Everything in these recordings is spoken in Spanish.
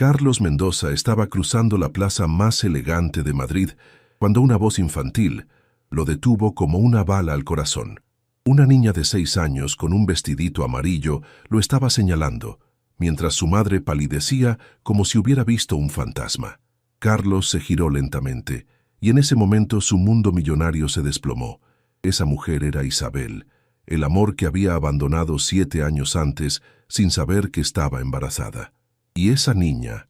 Carlos Mendoza estaba cruzando la plaza más elegante de Madrid cuando una voz infantil lo detuvo como una bala al corazón. Una niña de 6 años con un vestidito amarillo lo estaba señalando, mientras su madre palidecía como si hubiera visto un fantasma. Carlos se giró lentamente, y en ese momento su mundo millonario se desplomó. Esa mujer era Isabel, el amor que había abandonado 7 años antes sin saber que estaba embarazada. Y esa niña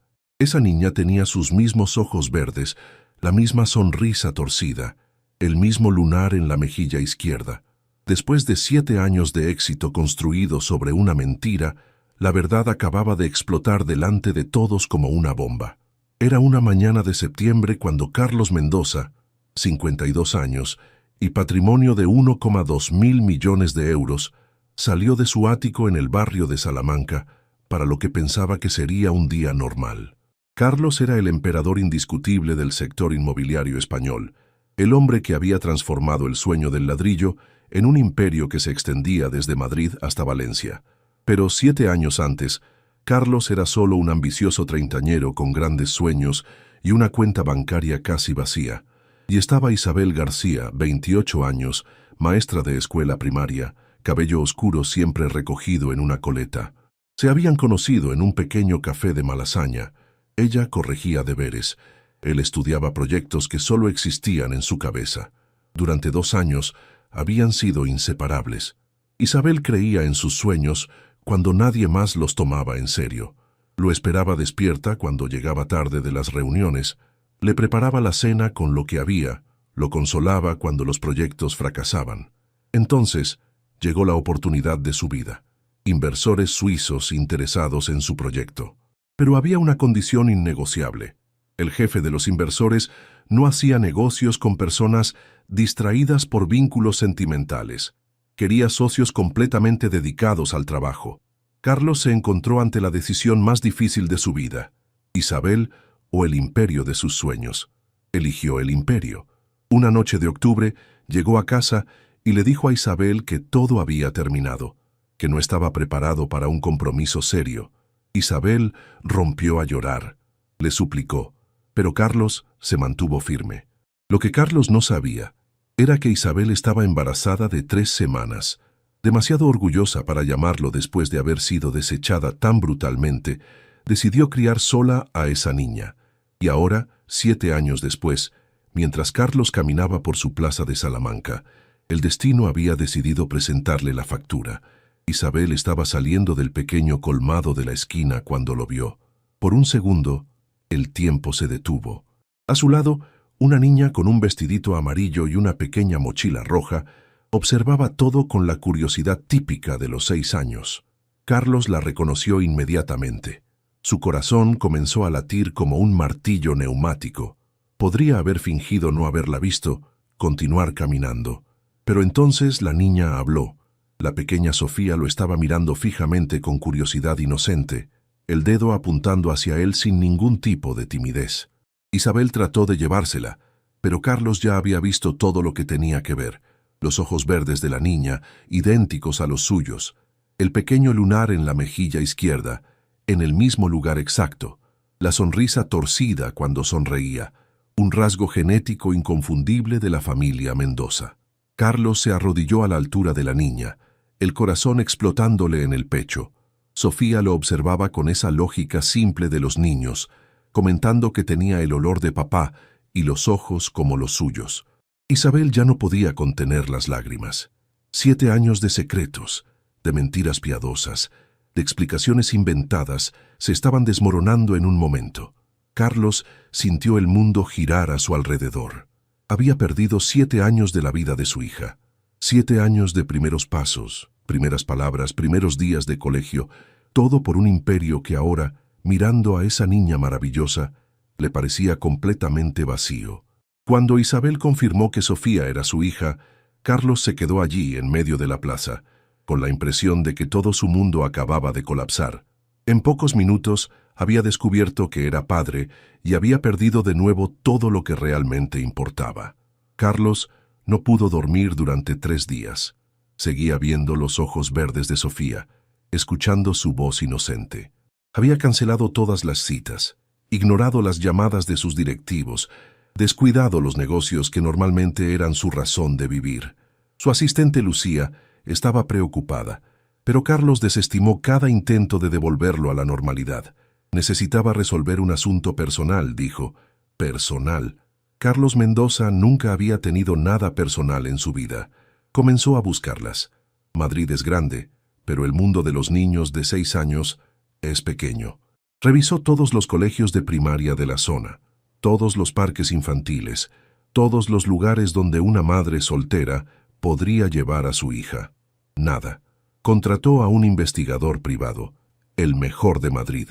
tenía sus mismos ojos verdes, la misma sonrisa torcida, el mismo lunar en la mejilla izquierda. Después de 7 años de éxito construido sobre una mentira, la verdad acababa de explotar delante de todos como una bomba. Era una mañana de septiembre cuando Carlos Mendoza, 52 años, y patrimonio de 1,2 mil millones de euros, salió de su ático en el barrio de Salamanca para lo que pensaba que sería un día normal. Carlos era el emperador indiscutible del sector inmobiliario español, el hombre que había transformado el sueño del ladrillo en un imperio que se extendía desde Madrid hasta Valencia. Pero 7 años antes, Carlos era solo un ambicioso treintañero con grandes sueños y una cuenta bancaria casi vacía. Y estaba Isabel García, 28 años, maestra de escuela primaria, cabello oscuro siempre recogido en una coleta. Se habían conocido en un pequeño café de Malasaña. Ella corregía deberes. Él estudiaba proyectos que solo existían en su cabeza. Durante 2 años habían sido inseparables. Isabel creía en sus sueños cuando nadie más los tomaba en serio. Lo esperaba despierta cuando llegaba tarde de las reuniones, le preparaba la cena con lo que había, lo consolaba cuando los proyectos fracasaban. Entonces llegó la oportunidad de su vida. Inversores suizos interesados en su proyecto. Pero había una condición innegociable. El jefe de los inversores no hacía negocios con personas distraídas por vínculos sentimentales. Quería socios completamente dedicados al trabajo. Carlos se encontró ante la decisión más difícil de su vida: Isabel o el imperio de sus sueños. Eligió el imperio. Una noche de octubre llegó a casa y le dijo a Isabel que todo había terminado, que no estaba preparado para un compromiso serio. Isabel rompió a llorar. Le suplicó, pero Carlos se mantuvo firme. Lo que Carlos no sabía era que Isabel estaba embarazada de 3 semanas, demasiado orgullosa para llamarlo después de haber sido desechada tan brutalmente. Decidió criar sola a esa niña. Y ahora, 7 años después, mientras Carlos caminaba por su plaza de Salamanca, el destino había decidido presentarle la factura. Isabel estaba saliendo del pequeño colmado de la esquina cuando lo vio. Por un segundo, el tiempo se detuvo. A su lado, una niña con un vestidito amarillo y una pequeña mochila roja observaba todo con la curiosidad típica de los 6 años. Carlos la reconoció inmediatamente. Su corazón comenzó a latir como un martillo neumático. Podría haber fingido no haberla visto, continuar caminando. Pero entonces la niña habló. La pequeña Sofía lo estaba mirando fijamente con curiosidad inocente, el dedo apuntando hacia él sin ningún tipo de timidez. Isabel trató de llevársela, pero Carlos ya había visto todo lo que tenía que ver. Los ojos verdes de la niña, idénticos a los suyos. El pequeño lunar en la mejilla izquierda, en el mismo lugar exacto. La sonrisa torcida cuando sonreía, un rasgo genético inconfundible de la familia Mendoza. Carlos se arrodilló a la altura de la niña, el corazón explotándole en el pecho. Sofía lo observaba con esa lógica simple de los niños, comentando que tenía el olor de papá y los ojos como los suyos. Isabel ya no podía contener las lágrimas. 7 años de secretos, de mentiras piadosas, de explicaciones inventadas, se estaban desmoronando en un momento. Carlos sintió el mundo girar a su alrededor. Había perdido 7 años de la vida de su hija. 7 años de primeros pasos, primeras palabras, primeros días de colegio, todo por un imperio que ahora, mirando a esa niña maravillosa, le parecía completamente vacío. Cuando Isabel confirmó que Sofía era su hija, Carlos se quedó allí en medio de la plaza, con la impresión de que todo su mundo acababa de colapsar. En pocos minutos había descubierto que era padre y había perdido de nuevo todo lo que realmente importaba. Carlos no pudo dormir durante 3 días. Seguía viendo los ojos verdes de Sofía, escuchando su voz inocente. Había cancelado todas las citas, ignorado las llamadas de sus directivos, descuidado los negocios que normalmente eran su razón de vivir. Su asistente Lucía estaba preocupada, pero Carlos desestimó cada intento de devolverlo a la normalidad. Necesitaba resolver un asunto personal, dijo. Personal. Carlos Mendoza nunca había tenido nada personal en su vida. Comenzó a buscarlas. Madrid es grande, pero el mundo de los niños de 6 años es pequeño. Revisó todos los colegios de primaria de la zona, todos los parques infantiles, todos los lugares donde una madre soltera podría llevar a su hija. Nada. Contrató a un investigador privado, el mejor de Madrid.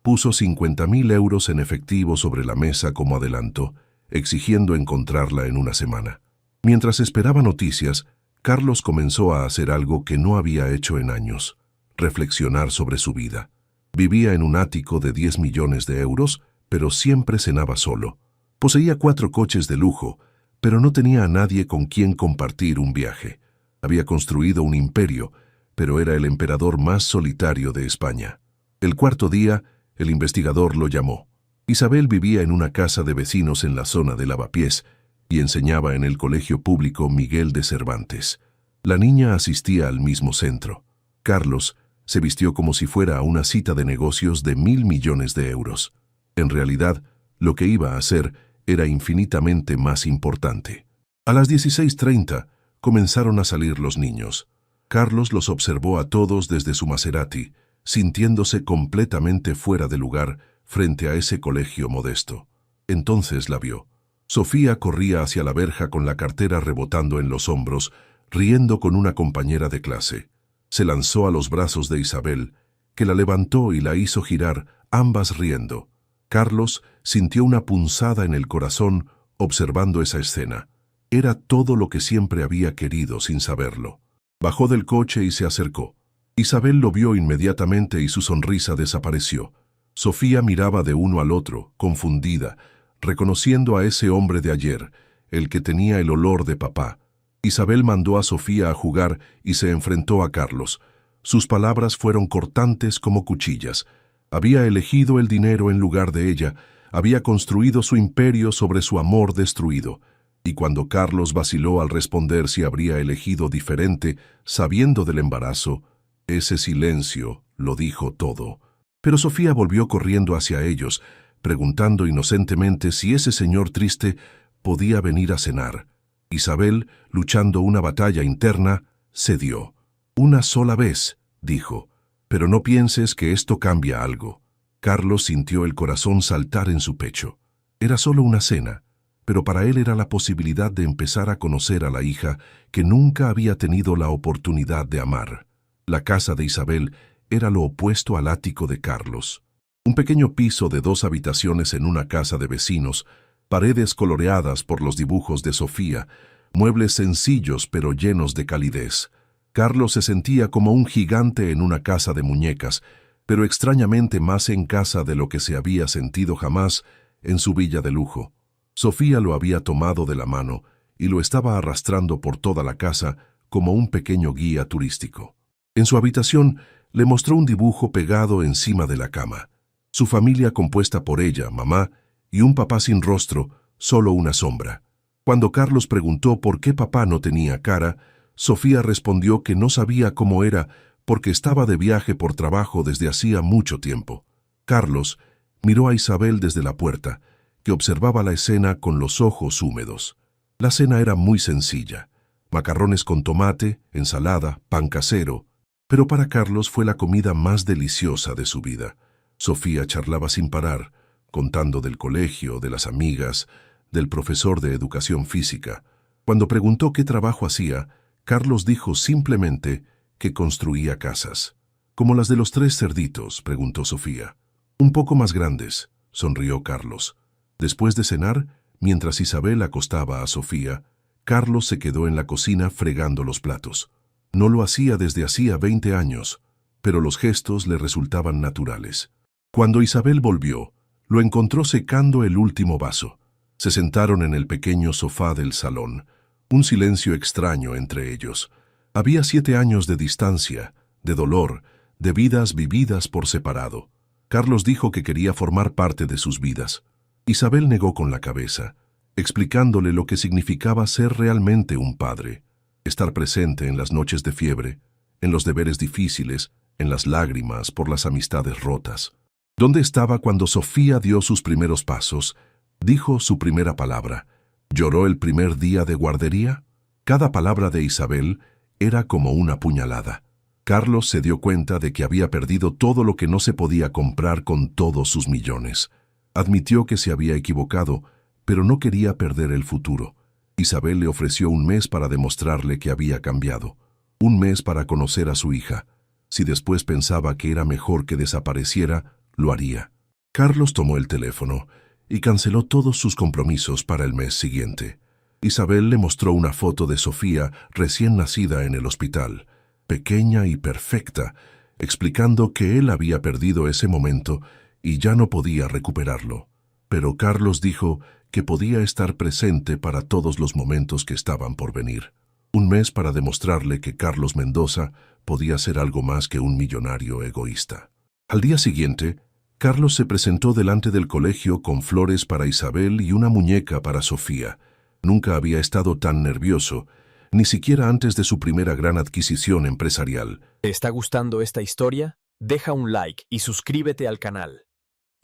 Puso 50.000 euros en efectivo sobre la mesa como adelanto, exigiendo encontrarla en una semana. Mientras esperaba noticias, Carlos comenzó a hacer algo que no había hecho en años: reflexionar sobre su vida. Vivía en un ático de 10 millones de euros, pero siempre cenaba solo. Poseía 4 coches de lujo, pero no tenía a nadie con quien compartir un viaje. Había construido un imperio, pero era el emperador más solitario de España. El cuarto día, el investigador lo llamó. Isabel vivía en una casa de vecinos en la zona de Lavapiés y enseñaba en el colegio público Miguel de Cervantes. La niña asistía al mismo centro. Carlos se vistió como si fuera a una cita de negocios de 1.000 millones de euros. En realidad, lo que iba a hacer era infinitamente más importante. A las 16:30 comenzaron a salir los niños. Carlos los observó a todos desde su Maserati, sintiéndose completamente fuera de lugar frente a ese colegio modesto. Entonces la vio. Sofía corría hacia la verja con la cartera rebotando en los hombros, riendo con una compañera de clase. Se lanzó a los brazos de Isabel, que la levantó y la hizo girar, ambas riendo. Carlos sintió una punzada en el corazón observando esa escena. Era todo lo que siempre había querido sin saberlo. Bajó del coche y se acercó. Isabel lo vio inmediatamente y su sonrisa desapareció. Sofía miraba de uno al otro, confundida, reconociendo a ese hombre de ayer, el que tenía el olor de papá. Isabel mandó a Sofía a jugar y se enfrentó a Carlos. Sus palabras fueron cortantes como cuchillas. Había elegido el dinero en lugar de ella, había construido su imperio sobre su amor destruido. Y cuando Carlos vaciló al responder si habría elegido diferente, sabiendo del embarazo, ese silencio lo dijo todo. Pero Sofía volvió corriendo hacia ellos, preguntando inocentemente si ese señor triste podía venir a cenar. Isabel, luchando una batalla interna, cedió. «Una sola vez», dijo, «pero no pienses que esto cambia algo». Carlos sintió el corazón saltar en su pecho. Era solo una cena, pero para él era la posibilidad de empezar a conocer a la hija que nunca había tenido la oportunidad de amar. La casa de Isabel era lo opuesto al ático de Carlos. Un pequeño piso de 2 habitaciones en una casa de vecinos, paredes coloreadas por los dibujos de Sofía, muebles sencillos pero llenos de calidez. Carlos se sentía como un gigante en una casa de muñecas, pero extrañamente más en casa de lo que se había sentido jamás en su villa de lujo. Sofía lo había tomado de la mano y lo estaba arrastrando por toda la casa como un pequeño guía turístico. En su habitación le mostró un dibujo pegado encima de la cama. Su familia compuesta por ella, mamá, y un papá sin rostro, solo una sombra. Cuando Carlos preguntó por qué papá no tenía cara, Sofía respondió que no sabía cómo era porque estaba de viaje por trabajo desde hacía mucho tiempo. Carlos miró a Isabel desde la puerta, que observaba la escena con los ojos húmedos. La cena era muy sencilla: macarrones con tomate, ensalada, pan casero, pero para Carlos fue la comida más deliciosa de su vida. Sofía charlaba sin parar, contando del colegio, de las amigas, del profesor de educación física. Cuando preguntó qué trabajo hacía, Carlos dijo simplemente que construía casas. «¿Como las de los 3 cerditos?», preguntó Sofía. «Un poco más grandes», sonrió Carlos. Después de cenar, mientras Isabel acostaba a Sofía, Carlos se quedó en la cocina fregando los platos. No lo hacía desde hacía 20 años, pero los gestos le resultaban naturales. Cuando Isabel volvió, lo encontró secando el último vaso. Se sentaron en el pequeño sofá del salón, un silencio extraño entre ellos. Había 7 años de distancia, de dolor, de vidas vividas por separado. Carlos dijo que quería formar parte de sus vidas. Isabel negó con la cabeza, explicándole lo que significaba ser realmente un padre, estar presente en las noches de fiebre, en los deberes difíciles, en las lágrimas por las amistades rotas. ¿Dónde estaba cuando Sofía dio sus primeros pasos? Dijo su primera palabra. ¿Lloró el primer día de guardería? Cada palabra de Isabel era como una puñalada. Carlos se dio cuenta de que había perdido todo lo que no se podía comprar con todos sus millones. Admitió que se había equivocado, pero no quería perder el futuro. Isabel le ofreció un mes para demostrarle que había cambiado. Un mes para conocer a su hija. Si después pensaba que era mejor que desapareciera, lo haría. Carlos tomó el teléfono y canceló todos sus compromisos para el mes siguiente. Isabel le mostró una foto de Sofía recién nacida en el hospital, pequeña y perfecta, explicando que él había perdido ese momento y ya no podía recuperarlo. Pero Carlos dijo que podía estar presente para todos los momentos que estaban por venir. Un mes para demostrarle que Carlos Mendoza podía ser algo más que un millonario egoísta. Al día siguiente, Carlos se presentó delante del colegio con flores para Isabel y una muñeca para Sofía. Nunca había estado tan nervioso, ni siquiera antes de su primera gran adquisición empresarial. ¿Te está gustando esta historia? Deja un like y suscríbete al canal.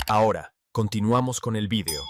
Ahora, continuamos con el vídeo.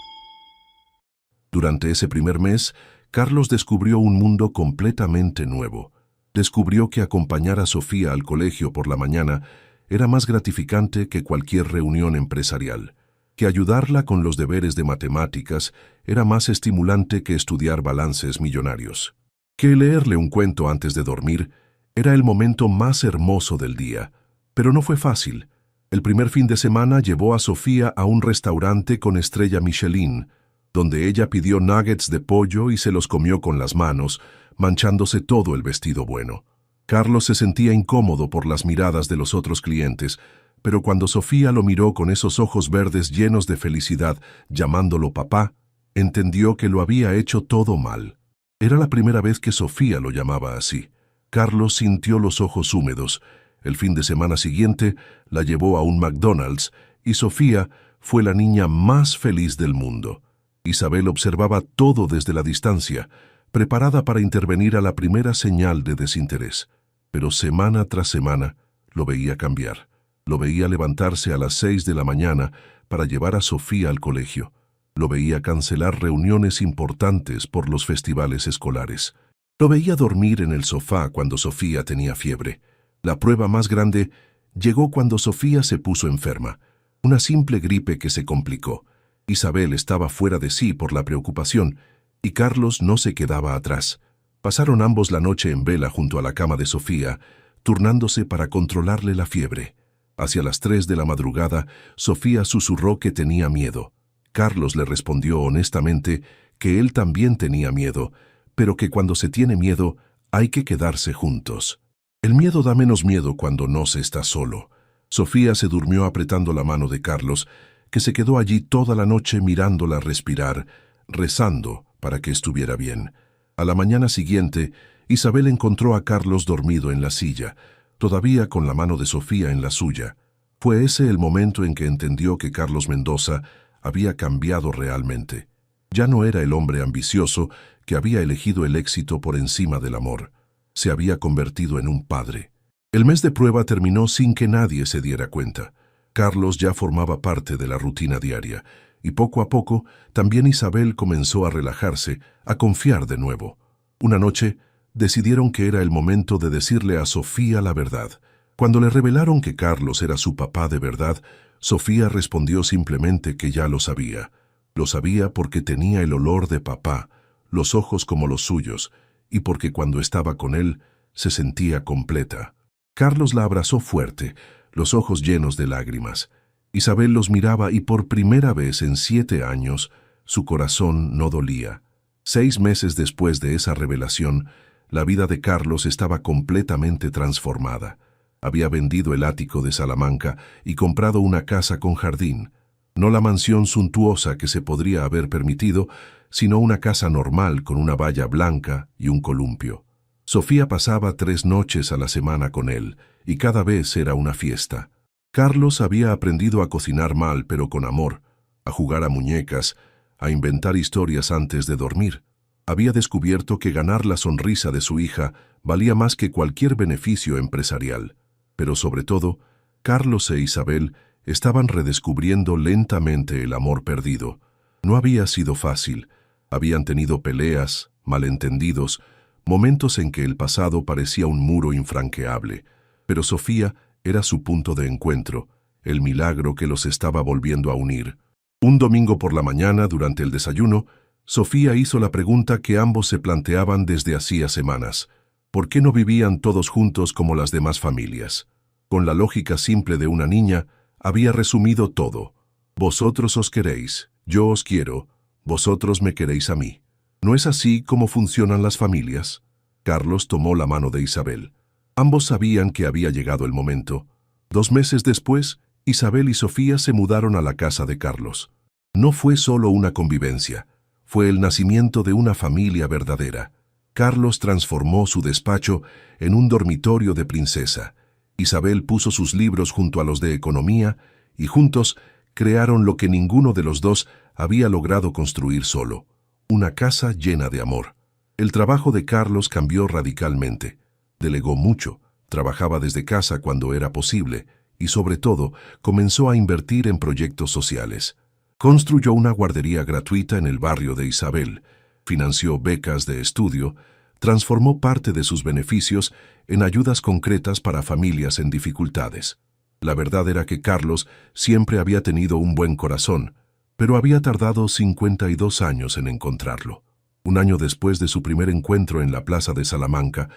Durante ese primer mes, Carlos descubrió un mundo completamente nuevo. Descubrió que acompañar a Sofía al colegio por la mañana era más gratificante que cualquier reunión empresarial, que ayudarla con los deberes de matemáticas era más estimulante que estudiar balances millonarios, que leerle un cuento antes de dormir era el momento más hermoso del día. Pero no fue fácil. El primer fin de semana llevó a Sofía a un restaurante con estrella Michelin, donde ella pidió nuggets de pollo y se los comió con las manos, manchándose todo el vestido bueno. Carlos se sentía incómodo por las miradas de los otros clientes, pero cuando Sofía lo miró con esos ojos verdes llenos de felicidad, llamándolo papá, entendió que lo había hecho todo mal. Era la primera vez que Sofía lo llamaba así. Carlos sintió los ojos húmedos. El fin de semana siguiente la llevó a un McDonald's y Sofía fue la niña más feliz del mundo. Isabel observaba todo desde la distancia, preparada para intervenir a la primera señal de desinterés. Pero semana tras semana lo veía cambiar. Lo veía levantarse a las 6 de la mañana para llevar a Sofía al colegio. Lo veía cancelar reuniones importantes por los festivales escolares. Lo veía dormir en el sofá cuando Sofía tenía fiebre. La prueba más grande llegó cuando Sofía se puso enferma. Una simple gripe que se complicó. Isabel estaba fuera de sí por la preocupación y Carlos no se quedaba atrás. Pasaron ambos la noche en vela junto a la cama de Sofía, turnándose para controlarle la fiebre. Hacia las 3 de la madrugada, Sofía susurró que tenía miedo. Carlos le respondió honestamente que él también tenía miedo, pero que cuando se tiene miedo hay que quedarse juntos. El miedo da menos miedo cuando no se está solo. Sofía se durmió apretando la mano de Carlos, que se quedó allí toda la noche mirándola respirar, rezando para que estuviera bien. A la mañana siguiente, Isabel encontró a Carlos dormido en la silla, todavía con la mano de Sofía en la suya. Fue ese el momento en que entendió que Carlos Mendoza había cambiado realmente. Ya no era el hombre ambicioso que había elegido el éxito por encima del amor. Se había convertido en un padre. El mes de prueba terminó sin que nadie se diera cuenta. Carlos ya formaba parte de la rutina diaria, y poco a poco también Isabel comenzó a relajarse, a confiar de nuevo. Una noche decidieron que era el momento de decirle a Sofía la verdad. Cuando le revelaron que Carlos era su papá de verdad, Sofía respondió simplemente que ya lo sabía. Lo sabía porque tenía el olor de papá, los ojos como los suyos, y porque cuando estaba con él se sentía completa. Carlos la abrazó fuerte, los ojos llenos de lágrimas. Isabel los miraba y por primera vez en 7 años su corazón no dolía. 6 meses después de esa revelación, la vida de Carlos estaba completamente transformada. Había vendido el ático de Salamanca y comprado una casa con jardín. No la mansión suntuosa que se podría haber permitido, sino una casa normal con una valla blanca y un columpio. Sofía pasaba 3 noches a la semana con él, y cada vez era una fiesta. Carlos había aprendido a cocinar mal, pero con amor, a jugar a muñecas, a inventar historias antes de dormir. Había descubierto que ganar la sonrisa de su hija valía más que cualquier beneficio empresarial. Pero sobre todo, Carlos e Isabel estaban redescubriendo lentamente el amor perdido. No había sido fácil. Habían tenido peleas, malentendidos, momentos en que el pasado parecía un muro infranqueable. Pero Sofía era su punto de encuentro, el milagro que los estaba volviendo a unir. Un domingo por la mañana, durante el desayuno, Sofía hizo la pregunta que ambos se planteaban desde hacía semanas. ¿Por qué no vivían todos juntos como las demás familias? Con la lógica simple de una niña, había resumido todo. Vosotros os queréis, yo os quiero, vosotros me queréis a mí. ¿No es así como funcionan las familias? Carlos tomó la mano de Isabel. Ambos sabían que había llegado el momento. 2 meses después, Isabel y Sofía se mudaron a la casa de Carlos. No fue solo una convivencia, fue el nacimiento de una familia verdadera. Carlos transformó su despacho en un dormitorio de princesa. Isabel puso sus libros junto a los de economía y juntos crearon lo que ninguno de los dos había logrado construir solo, una casa llena de amor. El trabajo de Carlos cambió radicalmente. Delegó mucho, trabajaba desde casa cuando era posible y, sobre todo, comenzó a invertir en proyectos sociales. Construyó una guardería gratuita en el barrio de Isabel, financió becas de estudio, transformó parte de sus beneficios en ayudas concretas para familias en dificultades. La verdad era que Carlos siempre había tenido un buen corazón, pero había tardado 52 años en encontrarlo. Un año después de su primer encuentro en la plaza de Salamanca,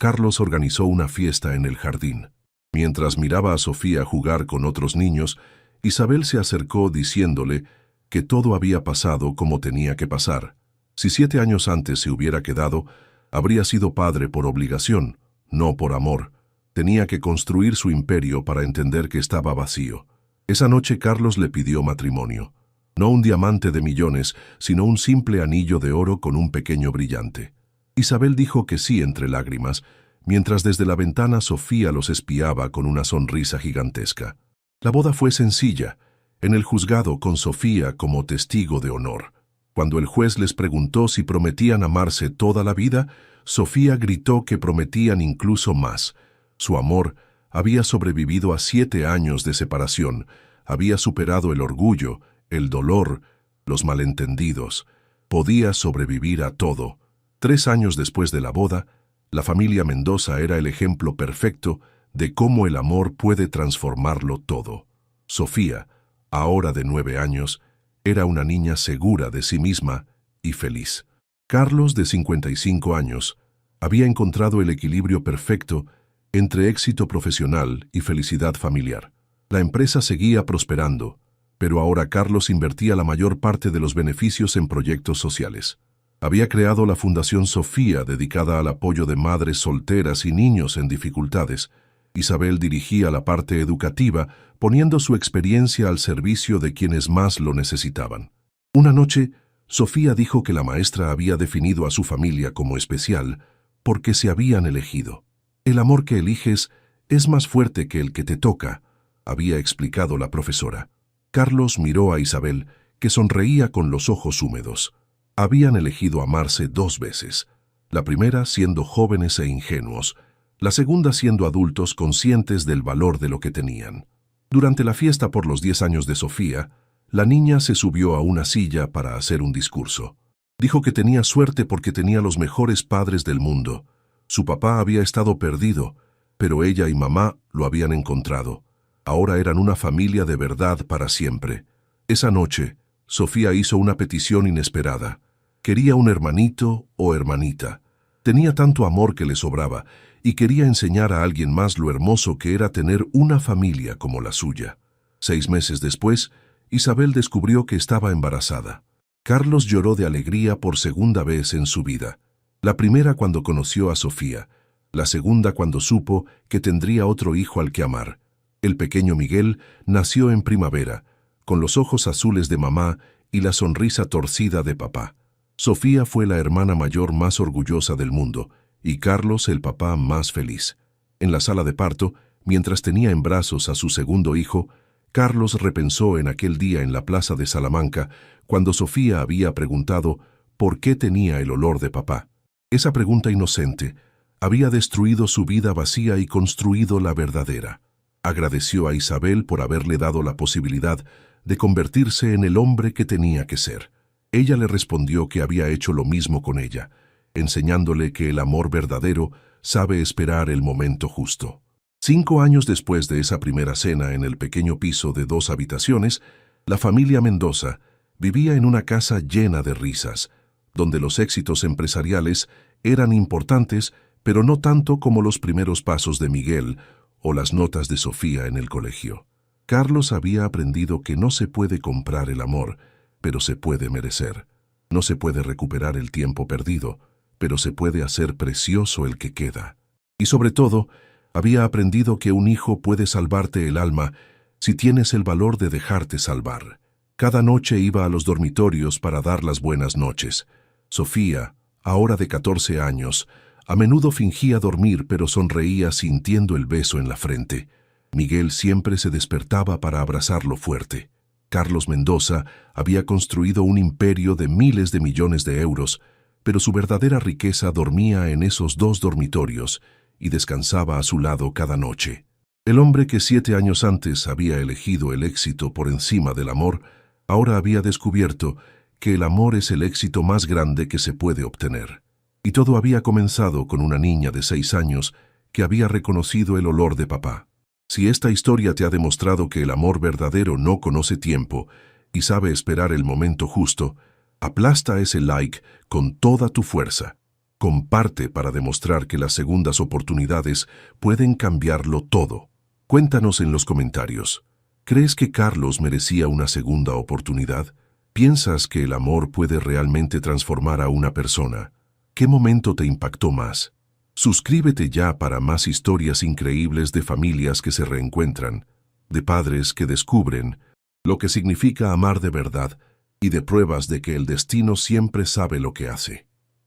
Carlos organizó una fiesta en el jardín. Mientras miraba a Sofía jugar con otros niños, Isabel se acercó diciéndole que todo había pasado como tenía que pasar. Si 7 años antes se hubiera quedado, habría sido padre por obligación, no por amor. Tenía que construir su imperio para entender que estaba vacío. Esa noche Carlos le pidió matrimonio. No un diamante de millones, sino un simple anillo de oro con un pequeño brillante. Isabel dijo que sí entre lágrimas, mientras desde la ventana Sofía los espiaba con una sonrisa gigantesca. La boda fue sencilla, en el juzgado con Sofía como testigo de honor. Cuando el juez les preguntó si prometían amarse toda la vida, Sofía gritó que prometían incluso más. Su amor había sobrevivido a 7 años de separación, había superado el orgullo, el dolor, los malentendidos. Podía sobrevivir a todo. 3 años después de la boda, la familia Mendoza era el ejemplo perfecto de cómo el amor puede transformarlo todo. Sofía, ahora de 9 años, era una niña segura de sí misma y feliz. Carlos, de 55 años, había encontrado el equilibrio perfecto entre éxito profesional y felicidad familiar. La empresa seguía prosperando, pero ahora Carlos invertía la mayor parte de los beneficios en proyectos sociales. Había creado la Fundación Sofía, dedicada al apoyo de madres solteras y niños en dificultades. Isabel dirigía la parte educativa, poniendo su experiencia al servicio de quienes más lo necesitaban. Una noche, Sofía dijo que la maestra había definido a su familia como especial porque se habían elegido. El amor que eliges es más fuerte que el que te toca, había explicado la profesora. Carlos miró a Isabel, que sonreía con los ojos húmedos. Habían elegido amarse 2 veces, la primera siendo jóvenes e ingenuos, la segunda siendo adultos conscientes del valor de lo que tenían. Durante la fiesta por los 10 años de Sofía, la niña se subió a una silla para hacer un discurso. Dijo que tenía suerte porque tenía los mejores padres del mundo. Su papá había estado perdido, pero ella y mamá lo habían encontrado. Ahora eran una familia de verdad para siempre. Esa noche, Sofía hizo una petición inesperada. Quería un hermanito o hermanita. Tenía tanto amor que le sobraba y quería enseñar a alguien más lo hermoso que era tener una familia como la suya. 6 meses después, Isabel descubrió que estaba embarazada. Carlos lloró de alegría por segunda vez en su vida. La primera cuando conoció a Sofía, la segunda cuando supo que tendría otro hijo al que amar. El pequeño Miguel nació en primavera, con los ojos azules de mamá y la sonrisa torcida de papá. Sofía fue la hermana mayor más orgullosa del mundo y Carlos el papá más feliz. En la sala de parto, Mientras tenía en brazos a su segundo hijo, Carlos repensó en aquel día en la plaza de Salamanca, cuando Sofía había preguntado por qué tenía el olor de papá. Esa pregunta inocente había destruido su vida vacía y construido la verdadera. Agradeció a Isabel por haberle dado la posibilidad de convertirse en el hombre que tenía que ser. Ella le respondió que había hecho lo mismo con ella, enseñándole que el amor verdadero sabe esperar el momento justo. 5 años después de esa primera cena en el pequeño piso de 2 habitaciones, la familia Mendoza vivía en una casa llena de risas, donde los éxitos empresariales eran importantes, pero no tanto como los primeros pasos de Miguel o las notas de Sofía en el colegio. Carlos había aprendido que no se puede comprar el amor, pero se puede merecer. No se puede recuperar el tiempo perdido, pero se puede hacer precioso el que queda. Y sobre todo, había aprendido que un hijo puede salvarte el alma si tienes el valor de dejarte salvar. Cada noche iba a los dormitorios para dar las buenas noches. Sofía, ahora de 14 años, a menudo fingía dormir pero sonreía sintiendo el beso en la frente. Miguel siempre se despertaba para abrazarlo fuerte. Carlos Mendoza había construido un imperio de miles de millones de euros, pero su verdadera riqueza dormía en esos 2 dormitorios y descansaba a su lado cada noche. El hombre que 7 años antes había elegido el éxito por encima del amor, ahora había descubierto que el amor es el éxito más grande que se puede obtener. Y todo había comenzado con una niña de 6 años que había reconocido el olor de papá. Si esta historia te ha demostrado que el amor verdadero no conoce tiempo y sabe esperar el momento justo, aplasta ese like con toda tu fuerza. Comparte para demostrar que las segundas oportunidades pueden cambiarlo todo. Cuéntanos en los comentarios. ¿Crees que Carlos merecía una segunda oportunidad? ¿Piensas que el amor puede realmente transformar a una persona? ¿Qué momento te impactó más? Suscríbete ya para más historias increíbles de familias que se reencuentran, de padres que descubren lo que significa amar de verdad y de pruebas de que el destino siempre sabe lo que hace.